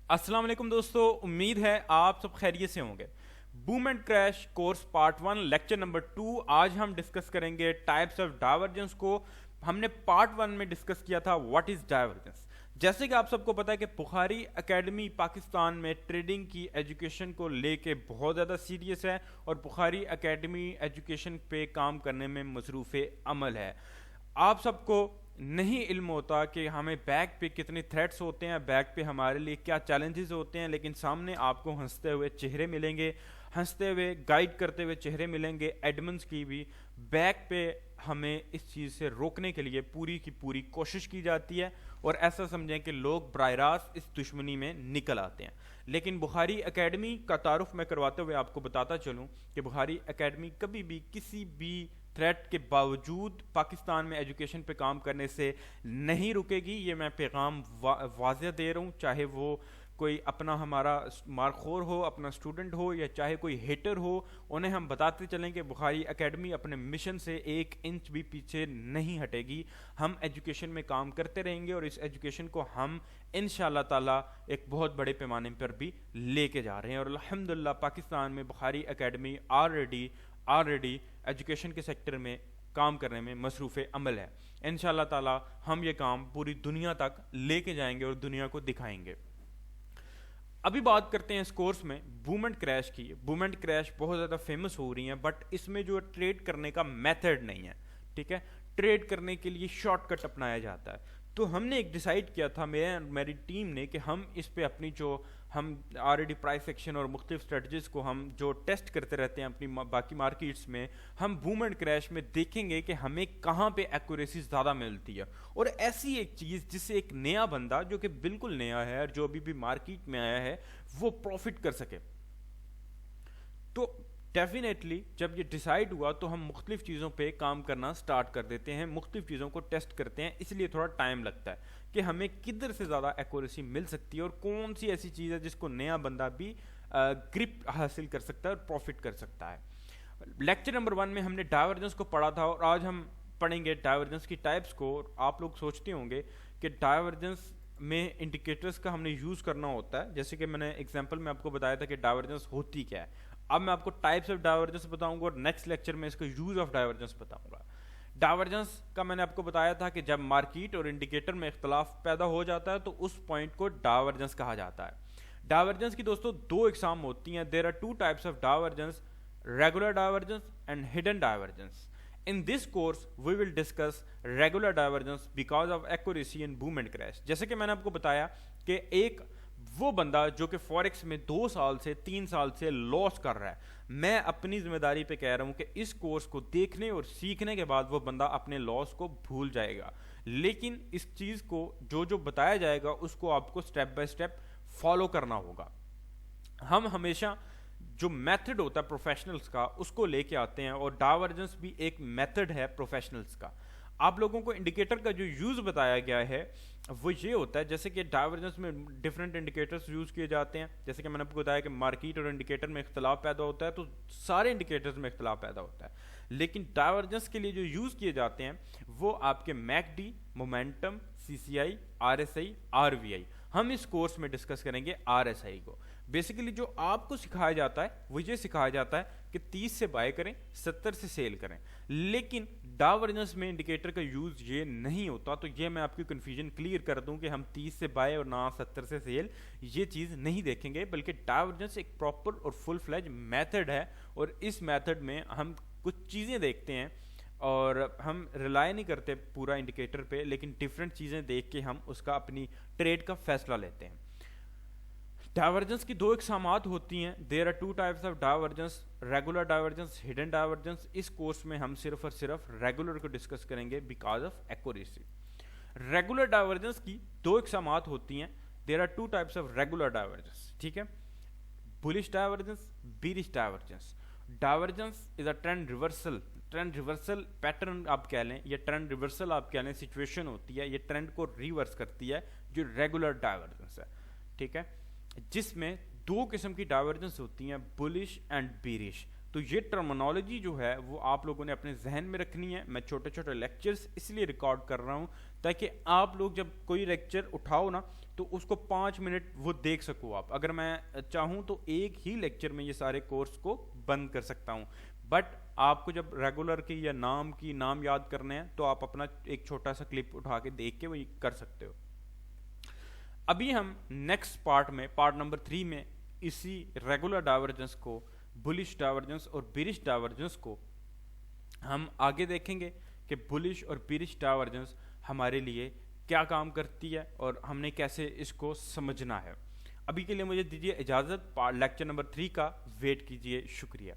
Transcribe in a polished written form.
السلام علیکم دوستو، امید ہے آپ سب خیریت سے ہوں گے۔ Boom and crash course part 1 lecture number 2، آج ہم ڈسکس کریں گے ٹائپس آف ڈائیورجنس کو۔ ہم نے پارٹ 1 میں ڈسکس کیا تھا واٹ از ڈائیورجنس۔ جیسے کہ آپ سب کو پتا ہے کہ بخاری اکیڈمی پاکستان میں ٹریڈنگ کی ایجوکیشن کو لے کے بہت زیادہ سیریس ہے اور بخاری اکیڈمی ایجوکیشن پہ کام کرنے میں مصروف عمل ہے۔ آپ سب کو نہیں علم ہوتا کہ ہمیں بیک پہ کتنے تھریٹس ہوتے ہیں، بیک پہ ہمارے لیے کیا چیلنجز ہوتے ہیں، لیکن سامنے آپ کو ہنستے ہوئے چہرے ملیں گے، ہنستے ہوئے گائیڈ کرتے ہوئے چہرے ملیں گے ایڈمنس کی بھی۔ بیک پہ ہمیں اس چیز سے روکنے کے لیے پوری کی پوری کوشش کی جاتی ہے اور ایسا سمجھیں کہ لوگ براہ راست اس دشمنی میں نکل آتے ہیں۔ لیکن بخاری اکیڈمی کا تعارف میں کرواتے ہوئے آپ کو بتاتا چلوں کہ بخاری اکیڈمی کبھی بھی کسی بھی تھریٹ کے باوجود پاکستان میں ایجوکیشن پہ کام کرنے سے نہیں رکے گی۔ یہ میں پیغام واضح دے رہا ہوں، چاہے وہ کوئی اپنا ہمارا مارخور ہو، اپنا اسٹوڈنٹ ہو، یا چاہے کوئی ہیٹر ہو، انہیں ہم بتاتے چلیں کہ بخاری اکیڈمی اپنے مشن سے 1 انچ بھی پیچھے نہیں ہٹے گی۔ ہم ایجوکیشن میں کام کرتے رہیں گے اور اس ایجوکیشن کو ہم انشاءاللہ تعالی ایک بہت بڑے پیمانے پر بھی لے کے جا رہے ہیں، اور الحمدللہ پاکستان میں بخاری اکیڈمی آلریڈی ایجوکیشن کے سیکٹر میں کام کرنے میں مصروف عمل ہے۔ انشاءاللہ تعالی ہم یہ کام پوری دنیا تک لے کے جائیں گے اور دنیا کو دکھائیں گے۔ ابھی بات کرتے ہیں اس کورس میں بوم اینڈ کریش کی۔ بوم اینڈ کریش بہت زیادہ فیمس ہو رہی ہیں، بٹ اس میں جو ٹریڈ کرنے کا میتھڈ نہیں ہے، ٹھیک ہے، ٹریڈ کرنے کے لیے شارٹ کٹ اپنایا جاتا ہے۔ تو ہم نے ایک ڈیسائیڈ کیا تھا میری ٹیم نے کہ ہم اس پہ اپنی جو ہم آلریڈی پرائس ایکشن اور مختلف اسٹریٹجیز کو ہم جو ٹیسٹ کرتے رہتے ہیں اپنی باقی مارکیٹس میں، ہم بوم اینڈ کریش میں دیکھیں گے کہ ہمیں کہاں پہ ایکوریسی زیادہ ملتی ہے، اور ایسی ایک چیز جس سے ایک نیا بندہ جو کہ بالکل نیا ہے اور جو ابھی بھی مارکیٹ میں آیا ہے وہ پروفٹ کر سکے۔ تو ڈیفینیٹلی جب یہ ڈیسائیڈ ہوا تو ہم مختلف چیزوں پہ کام کرنا سٹارٹ کر دیتے ہیں، مختلف چیزوں کو ٹیسٹ کرتے ہیں، اس لیے تھوڑا ٹائم لگتا ہے کہ ہمیں کدھر سے زیادہ ایکوریسی مل سکتی ہے اور کون سی ایسی چیز ہے جس کو نیا بندہ بھی گرپ حاصل کر سکتا ہے اور پروفٹ کر سکتا ہے۔ لیکچر نمبر 1 میں ہم نے ڈائیورجنس کو پڑھا تھا اور آج ہم پڑھیں گے ڈائیورجنس کی ٹائپس کو۔ آپ لوگ سوچتے ہوں گے کہ ڈائیورجنس میں انڈیکیٹرز کا ہم نے یوز کرنا ہوتا ہے، جیسے کہ میں نے ایگزامپل میں آپ کو بتایا تھا کہ ڈائیورجنس ہوتی کیا ہے۔ اب میں آپ کو ٹائپس آف ڈائیورجنس بتاؤں گا اور نیکسٹ لیکچر میں اس کا یوز آف ڈائیورجنس بتاؤں گا۔ ڈائیورجنس کا میں نے آپ کو بتایا تھا کہ جب مارکیٹ اور انڈیکیٹر میں اختلاف پیدا ہو جاتا ہے تو اس پوائنٹ کو ڈائیورجنس کہا جاتا ہے۔ ڈائیورجنس کی دوستوں 2 اقسام ہوتی ہیں۔ There are 2 types of divergence, regular divergence and hidden divergence. In this course we will discuss regular divergence because of accuracy in boom and crash۔ جیسے کہ میں نے آپ کو بتایا کہ ایک وہ بندہ جو کہ فوریکس میں 2 سال سے 3 سال سے لاس کر رہا ہے، میں اپنی ذمہ داری پہ کہہ رہا ہوں کہ اس کورس کو دیکھنے اور سیکھنے کے بعد وہ بندہ اپنے لاس کو بھول جائے گا، لیکن اس چیز کو جو بتایا جائے گا اس کو آپ کو سٹیپ بائی سٹیپ فالو کرنا ہوگا۔ ہم ہمیشہ جو میتھڈ ہوتا ہے پروفیشنلز کا اس کو لے کے آتے ہیں، اور ڈائیورجنس بھی ایک میتھڈ ہے پروفیشنلز کا۔ آپ لوگوں کو انڈیکیٹر کا جو یوز بتایا گیا ہے وہ یہ ہوتا ہے، جیسے کہ ڈائیورجنس میں ڈفرینٹ انڈیکیٹرز یوز کیے جاتے ہیں، جیسے کہ میں نے آپ کو بتایا کہ مارکیٹ اور انڈیکیٹر میں اختلاف پیدا ہوتا ہے تو سارے انڈیکیٹرز میں اختلاف پیدا ہوتا ہے، لیکن ڈائیورجنس کے لیے جو یوز کیے جاتے ہیں وہ آپ کے MACD, momentum, C C I, R S I, R V I. ہم اس کورس میں ڈسکس کریں گے آر ایس آئی کو۔ بیسیکلی جو آپ کو سکھایا جاتا ہے وہ یہ سکھایا جاتا ہے کہ 30 سے بائی کریں، 70 سے سیل کریں، لیکن ڈائیورجنس میں انڈیکیٹر کا یوز یہ نہیں ہوتا۔ تو یہ میں آپ کی کنفیوژن کلیئر کر دوں کہ ہم 30 سے بائی اور نہ 70 سے سیل یہ چیز نہیں دیکھیں گے، بلکہ ڈائیورجنس ایک پراپر اور فل فلیج میتھڈ ہے، اور اس میتھڈ میں ہم کچھ چیزیں دیکھتے ہیں اور ہم ریلائی نہیں کرتے پورا انڈیکیٹر پہ، لیکن ڈفرینٹ چیزیں دیکھ کے ہم اس کا اپنی ٹریڈ کا فیصلہ لیتے ہیں۔ ڈائیورجنس کی 2 اقسامات ہوتی ہیں۔ There are 2 types of divergence, regular divergence, hidden divergence. اس کورس میں ہم صرف اور صرف ریگولر کو ڈسکس کریں گے because of accuracy. Regular divergence کی 2 اقسامات ہوتی ہیں۔ There are 2 types of regular divergence, ٹھیک ہے، bullish divergence, bearish divergence. Divergence is a trend reversal pattern آپ کہہ لیں، یا ٹرینڈ ریورسل آپ کہہ لیں، سچویشن ہوتی ہے، یہ ٹرینڈ کو ریورس کرتی ہے، جو ریگولر ڈائیورجنس ہے، ٹھیک ہے، جس میں 2 قسم کی ڈائیورجنس ہوتی ہیں، بلش اینڈ بیرش۔ تو یہ ٹرمنالوجی جو ہے وہ آپ لوگوں نے اپنے ذہن میں رکھنی ہے. میں چھوٹے چھوٹے لیکچرز اس لیے ریکارڈ کر رہا ہوں تاکہ آپ لوگ جب کوئی لیکچر اٹھاؤ نا تو اس کو 5 منٹ وہ دیکھ سکو آپ. اگر میں چاہوں تو ایک ہی لیکچر میں یہ سارے کورس کو بند کر سکتا ہوں, بٹ آپ کو جب ریگولر کی یا نام یاد کرنے ہیں تو آپ اپنا ایک چھوٹا سا کلپ اٹھا کے دیکھ کے وہی کر سکتے ہو. ابھی ہم نیکسٹ پارٹ میں, پارٹ نمبر 3 میں, اسی ریگولر ڈائیورجنس کو, بلش ڈائیورجنس اور بیرش ڈائیورجنس کو ہم آگے دیکھیں گے کہ بلش اور بیرش ڈائیورجنس ہمارے لیے کیا کام کرتی ہے اور ہم نے کیسے اس کو سمجھنا ہے. ابھی کے لیے مجھے دیجیے اجازت, لیکچر نمبر 3 کا ویٹ کیجیے. شکریہ.